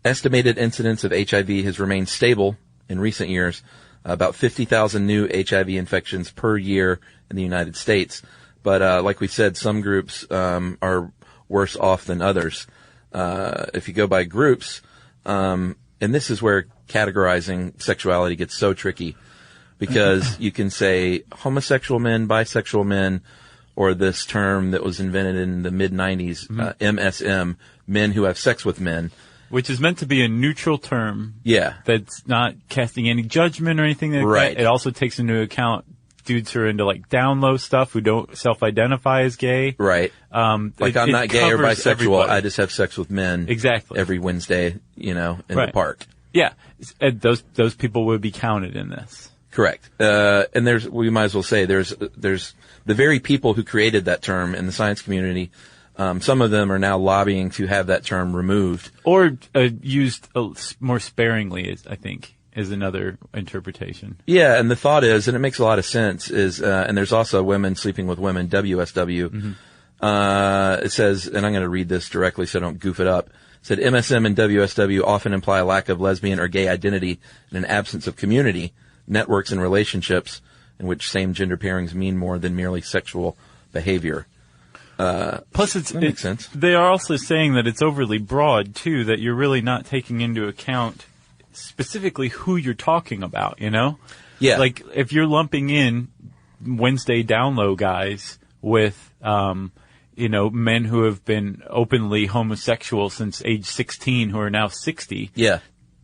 Estimated incidence of HIV has remained stable in recent years. About 50,000 new HIV infections per year in the United States. But, like we said, some groups, are worse off than others. If you go by groups, and this is where categorizing sexuality gets so tricky, because you can say homosexual men, bisexual men, or this term that was invented in the mid-90s, MSM, men who have sex with men. Which is meant to be a neutral term. Yeah. That's not casting any judgment or anything like right. that. It also takes into account dudes who are into like down low stuff, who don't self-identify as gay. Right. Like I'm not gay or bisexual. Everybody. I just have sex with men. Exactly. Every Wednesday, in the park. Yeah. And those people would be counted in this. Correct. And we might as well say there's the very people who created that term in the science community. Some of them are now lobbying to have that term removed. Or used more sparingly, I think, is another interpretation. Yeah, and the thought is, and it makes a lot of sense, is, and there's also women sleeping with women, WSW. Mm-hmm. It says, and I'm going to read this directly so I don't goof it up. It said, MSM and WSW often imply a lack of lesbian or gay identity and an absence of community, networks, and relationships in which same-gender pairings mean more than merely sexual behavior. Plus, that makes sense. They are also saying that it's overly broad, too, that you're really not taking into account specifically who you're talking about, Yeah. Like, if you're lumping in Wednesday down low guys with, men who have been openly homosexual since age 16 who are now 60. Yeah.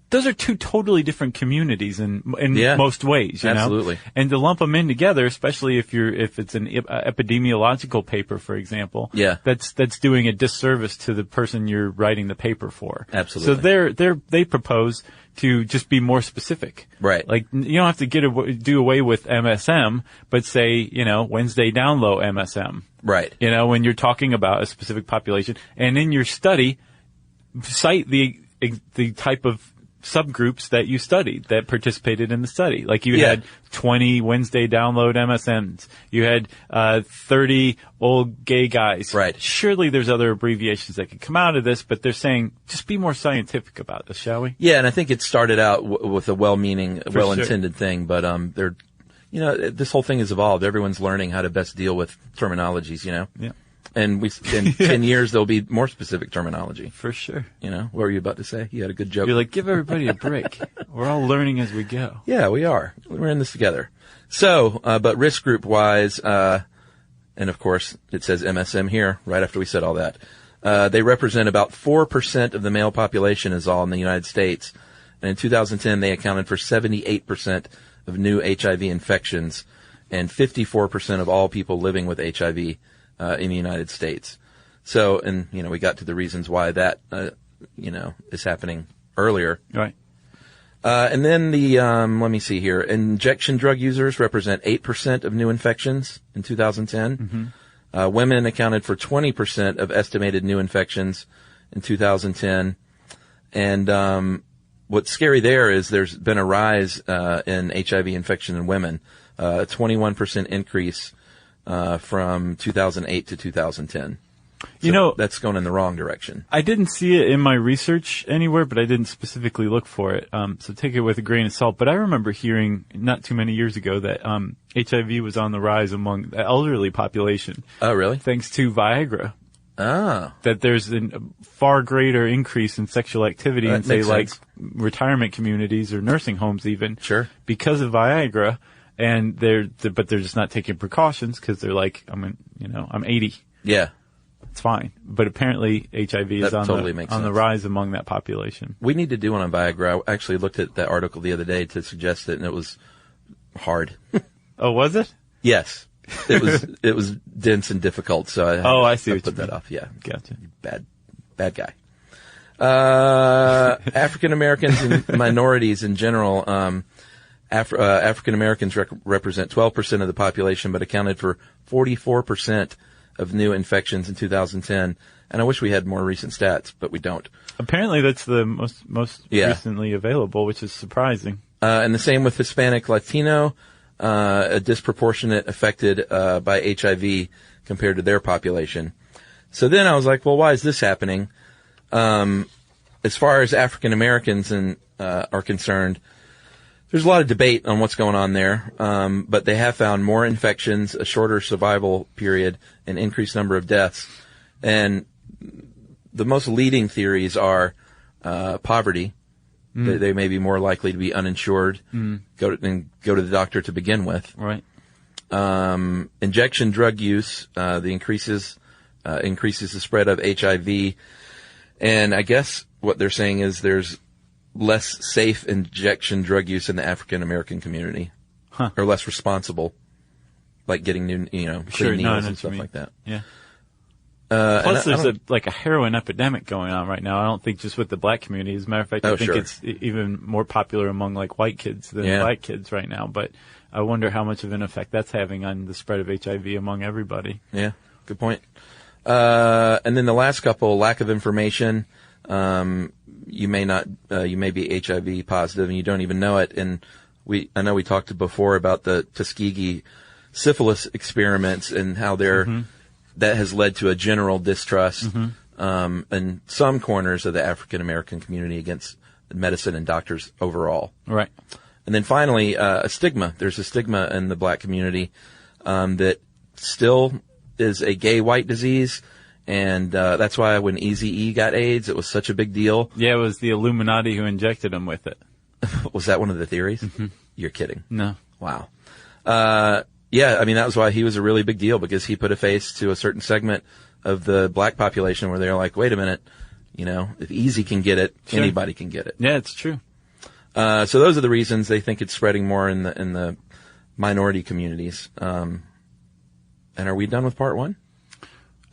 Those are two totally different communities in yeah, most ways, absolutely. And to lump them in together, especially if it's an epidemiological paper, for example, yeah, that's doing a disservice to the person you're writing the paper for. Absolutely. So they propose to just be more specific. Right. Like, you don't have to do away with MSM, but say, Wednesday down low MSM. Right. When you're talking about a specific population, and in your study, cite the type of subgroups that you studied that participated in the study. Like you had 20 Wednesday download MSMs. You had 30 old gay guys. Right. Surely there's other abbreviations that could come out of this, but they're saying just be more scientific about this, shall we? Yeah, and I think it started out with a well-meaning, well-intended thing, but they're, this whole thing has evolved. Everyone's learning how to best deal with terminologies, Yeah. And in 10 years, there'll be more specific terminology. For sure. What were you about to say? You had a good joke. You're like, give everybody a break. We're all learning as we go. Yeah, we are. We're in this together. So, but risk group wise, and of course, it says MSM here, right after we said all that. They represent about 4% of the male population is all in the United States. And in 2010, they accounted for 78% of new HIV infections and 54% of all people living with HIV in the United States. So, and, we got to the reasons why that, is happening earlier. Right. And then let me see here. Injection drug users represent 8% of new infections in 2010. Mm-hmm. Women accounted for 20% of estimated new infections in 2010. And, what's scary there is there's been a rise, in HIV infection in women, a 21% increase from 2008 to 2010. So that's going in the wrong direction. I didn't see it in my research anywhere, but I didn't specifically look for it. So take it with a grain of salt. But I remember hearing not too many years ago that HIV was on the rise among the elderly population. Oh, really? Thanks to Viagra. Ah. That there's a far greater increase in sexual activity in, say, like retirement communities or nursing homes even. Sure. Because of Viagra. And but they're just not taking precautions because they're like, I'm 80. Yeah. It's fine. But apparently HIV is on the rise among that population. We need to do one on Viagra. I actually looked at that article the other day to suggest it, and it was hard. Oh, was it? Yes. It was dense and difficult, so I see. I put that off. Yeah. Gotcha. Bad guy. African Americans and minorities in general, African Americans represent 12% of the population, but accounted for 44% of new infections in 2010. And I wish we had more recent stats, but we don't. Apparently that's the most recently available, which is surprising. And the same with Hispanic, Latino, a disproportionate affected by HIV compared to their population. So then I was like, well, why is this happening? As far as African Americans are concerned, there's a lot of debate on what's going on there, but they have found more infections, a shorter survival period, an increased number of deaths. And the most leading theories are poverty. They may be more likely to be uninsured, go to the doctor to begin with. Right. Injection drug use, increases the spread of HIV. And I guess what they're saying is there's less safe injection drug use in the African American community, or less responsible, like getting new, clean needles and stuff like that. Yeah. Plus, there's a heroin epidemic going on right now. I don't think just with the black community. As a matter of fact, I think it's even more popular among white kids than black kids right now. But I wonder how much of an effect that's having on the spread of HIV among everybody. Yeah, good point. And then the last couple, lack of information. You may be HIV positive and you don't even know it. And I know we talked before about the Tuskegee syphilis experiments and how that has led to a general distrust, in some corners of the African American community against medicine and doctors overall. Right. And then finally, a stigma. There's a stigma in the black community, that still is a gay white disease. And that's why when Eazy-E got AIDS, it was such a big deal. Yeah, it was the Illuminati who injected him with it. Was that one of the theories? You're kidding. No. Wow. Yeah, I mean, that was why he was a really big deal, because he put a face to a certain segment of the black population where they're like, wait a minute, if Eazy can get it, anybody can get it. Yeah, it's true. So those are the reasons they think it's spreading more in the minority communities. And are we done with part one?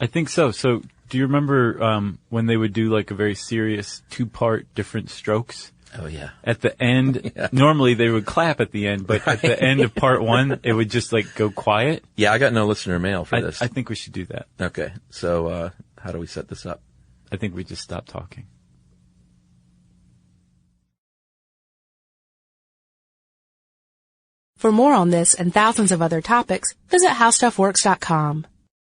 I think so. So do you remember when they would do a very serious 2-part different strokes? Oh, yeah. At the end, normally they would clap at the end, but at the end of part one, it would just go quiet. Yeah, I got no listener mail for this. I think we should do that. Okay. So how do we set this up? I think we just stop talking. For more on this and thousands of other topics, visit HowStuffWorks.com.